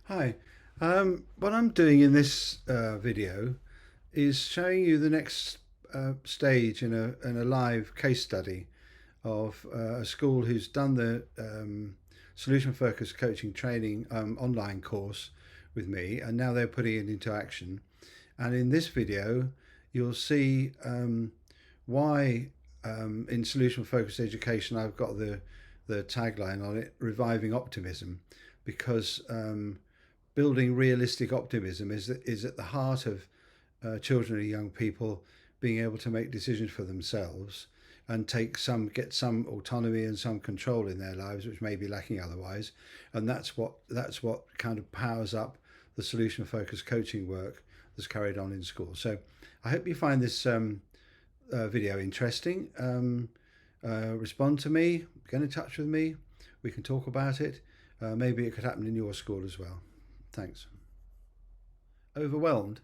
Hi. What I'm doing in this video is showing you the next stage in a live case study of a school who's done the solution focused coaching training online course with me, and now they're putting it into action. And in this video, you'll see why in solution focused education I've got the tagline on it, reviving optimism, because building realistic optimism is at the heart of children and young people being able to make decisions for themselves and get some autonomy and some control in their lives, which may be lacking otherwise. And that's what kind of powers up the solution focused coaching work that's carried on in school. So I hope you find this video interesting. Respond to me, get in touch with me, we can talk about it. Maybe it could happen in your school as well. Thanks. Overwhelmed?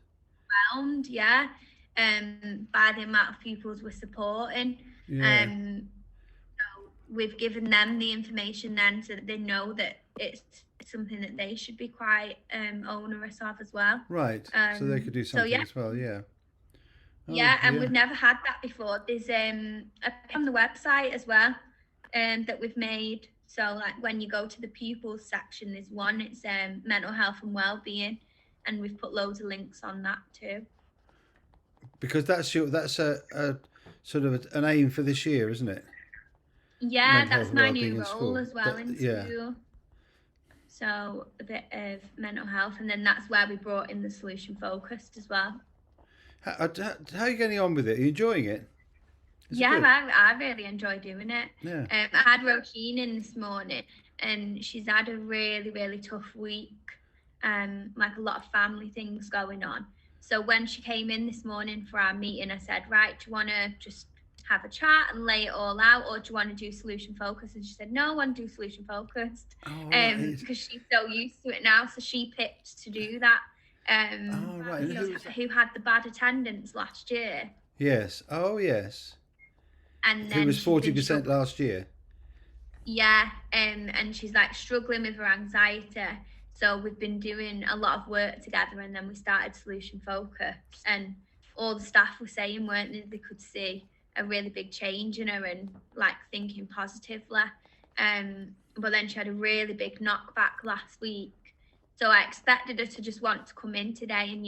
Found, yeah, by the amount of pupils we're supporting. Yeah. So we've given them the information then so that they know that it's something that they should be quite onerous of as well. Right. So they could do So something yeah, as well. Yeah. Oh, yeah, and yeah. we've never had that before. There's a on the website as well that we've made. So like when you go to the pupils section, there's one. It's mental health and wellbeing, and we've put loads of links on that too. Because that's a sort of an aim for this year, isn't it? Yeah, Mental health that's and my well-being new in role school. as well in Yeah. school. So a bit of mental health, and then that's where we brought in the solution focused as well. How are you getting on with it? Are you enjoying it? Is it Yeah, good? I really enjoy doing it. Yeah. I had Roisin in this morning, and she's had a really tough week. Like a lot of family things going on. So when she came in this morning for our meeting, I said, right, do you want to just have a chat and lay it all out, or do you want to do solution focused? And she said, no, I want to do solution focused, Oh, right. because she's so used to it now. So she picked to do that. Oh, right. And Who had the bad attendance last year, Yes. Oh, yes. and Who then was she's been 40% last year? yeah, and she's like struggling with her anxiety. So we've been doing a lot of work together, and then we started solution focus, and all the staff were saying, weren't they could see a really big change in her and like thinking positively. But then she had a really big knockback last week. So I expected her to just want to come in today and,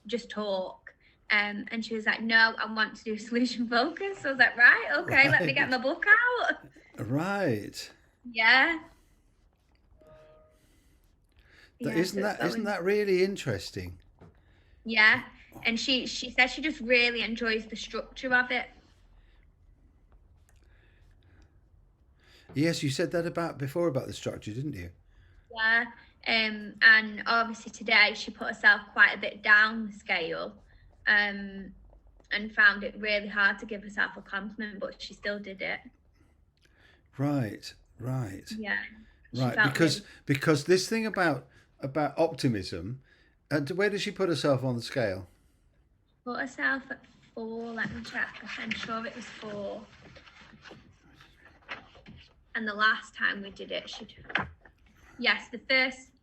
just talk. And she was like, no, I want to do solution focus. So I was like, right, okay, let me get my book out. Right. Yeah. Isn't that really interesting? Yeah, and she says she just really enjoys the structure of it. Yes, you said that about before about the structure, didn't you? Yeah, and obviously today she put herself quite a bit down the scale, and found it really hard to give herself a compliment, but she still did it. Right. Right. Yeah, she Right. felt really Because this thing about optimism, and where does she put herself on the scale? put herself at 4. Let me check. I'm sure it was 4. And the last time we did it,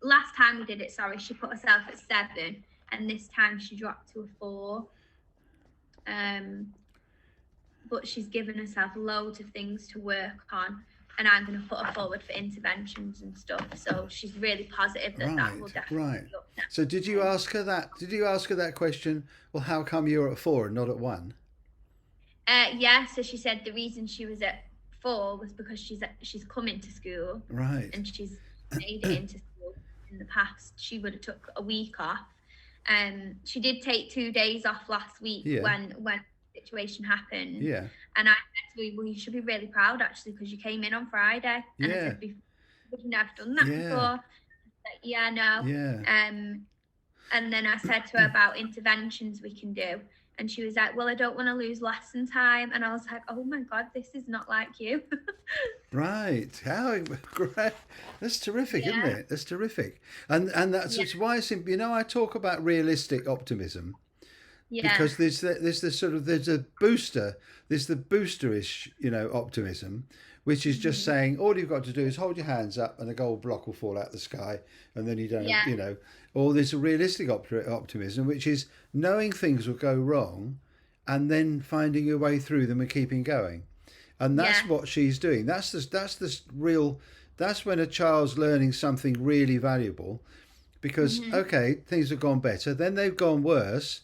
last time we did it, sorry, she put herself at 7, and this time she dropped to a 4. But she's given herself loads of things to work on, and I'm going to put her forward for interventions and stuff. So she's really positive that will Right. definitely Right. be up next So did you time. ask her that? Did you ask her that question? Well, how come you're at 4 and not at 1? Yeah, so she said the reason she was at 4 was because she's come into school, Right. and she's made it into school. In the past, she would have took a week off. She did take 2 days off last week Yeah. when the situation happened. Yeah. And I said to her, well, you should be really proud actually, because you came in on Friday. And I Yeah. said, we've never done that Yeah. before. Like, yeah, no. Yeah. And then I said to her about interventions we can do. And she was like, well, I don't want to lose lesson time. And I was like, oh my God, this is not like you. Right. How great. That's terrific, isn't Yeah. it? That's terrific. And that's Yeah. it's why I talk about realistic optimism, Yeah. because there's a booster, there's the boosterish, optimism, which is just Hmm. saying all you've got to do is hold your hands up and a gold block will fall out the sky, and then you don't, Yeah. or there's a realistic optimism, which is knowing things will go wrong, and then finding your way through them and keeping going. And that's Yeah. what she's doing. That's the real. That's when a child's learning something really valuable, because Hmm. okay, things have gone better, then they've gone worse,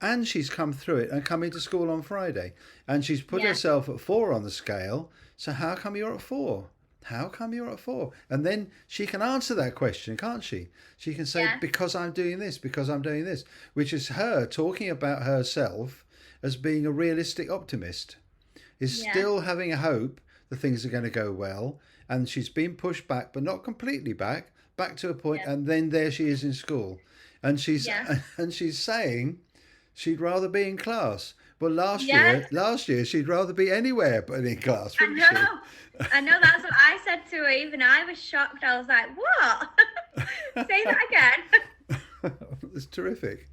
and she's come through it and come into school on Friday, and she's put Yeah. herself at 4 on the scale. So how come you're at 4? How come you're at 4? And then she can answer that question, can't she? She can say, Yeah. because I'm doing this, because I'm doing this, which is her talking about herself as being a realistic optimist, is Yeah. still having a hope that things are going to go well. And she's been pushed back, but not completely back to a point, Yeah. and then there she is in school, and she's Yeah. and she's saying she'd rather be in class. Well, Yes. last year she'd rather be anywhere but in class, I wouldn't she? know. I know. That's what I said to her. Even I was shocked. I was like, "What? Say that again." It's terrific.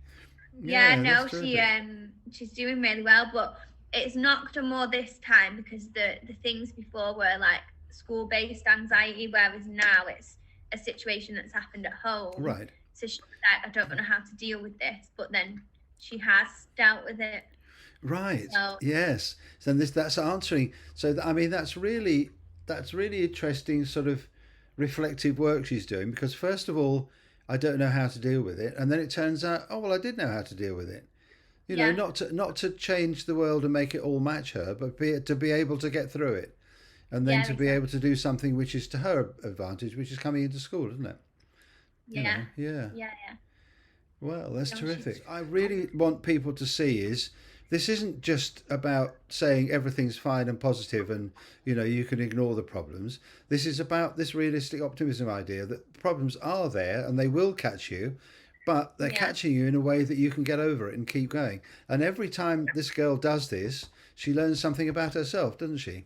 Yeah. Yeah, that's No. terrific. She's doing really well, but it's knocked her more this time because the things before were like school based anxiety, whereas now it's a situation that's happened at home. Right. So she's like, I don't know how to deal with this, but then she has dealt with it. Right. So Yes. So that's answering. So I mean, that's really interesting sort of reflective work she's doing, because first of all, I don't know how to deal with it, and then it turns out, oh well, I did know how to deal with it. yeah, Not to change the world and make it all match her, but to be able to get through it, and then yeah, to be able to exactly. do something which is to her advantage, which is coming into school, isn't it? Yeah, Yeah. yeah, yeah. Well, that's No, she's terrific. I really want people to see is this isn't just about saying everything's fine and positive and you can ignore the problems. This is about this realistic optimism idea that problems are there and they will catch you, but they're yeah. catching you in a way that you can get over it and keep going. And every time this girl does this, she learns something about herself, doesn't she?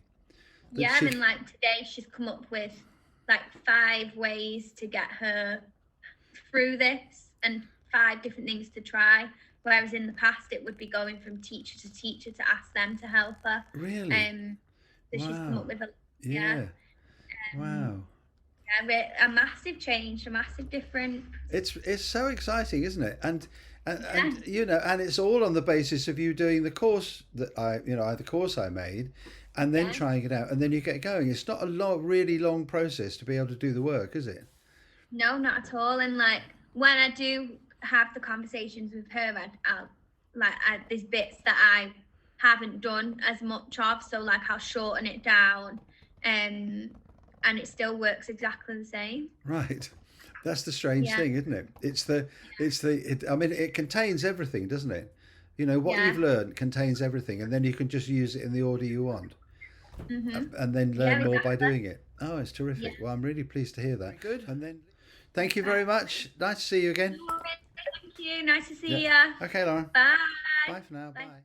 That Yeah, she and like today she's come up with like 5 ways to get her through this and 5 different things to try. Whereas in the past it would be going from teacher to teacher to ask them to help her. really. Um so she's come up Wow. with a yeah. Yeah. Um Wow. a massive change, a massive difference. It's so exciting, isn't it? And and, Yeah, and and it's all on the basis of you doing the course that the course I made, and then yeah. trying it out, and then you get going. It's not a really long process to be able to do the work, is it? No, not at all. And like when I do have the conversations with her, there's bits that I haven't done as much of, so like I'll shorten it down, and it still works exactly the same. Right. That's the strange Yeah, thing, isn't it? I mean, it contains everything, doesn't it? What yeah, you've learned contains everything, and then you can just use it in the order you want, mhm, and then yeah, learn more by exactly. doing it. Oh, it's Yeah. terrific. Well, I'm really pleased to hear that. Good. And then, thank you Uh, very much. Nice to see you again. Thank you. Nice to Yeah. see you. Okay, Lauren. Bye. Bye for now. Bye. Bye.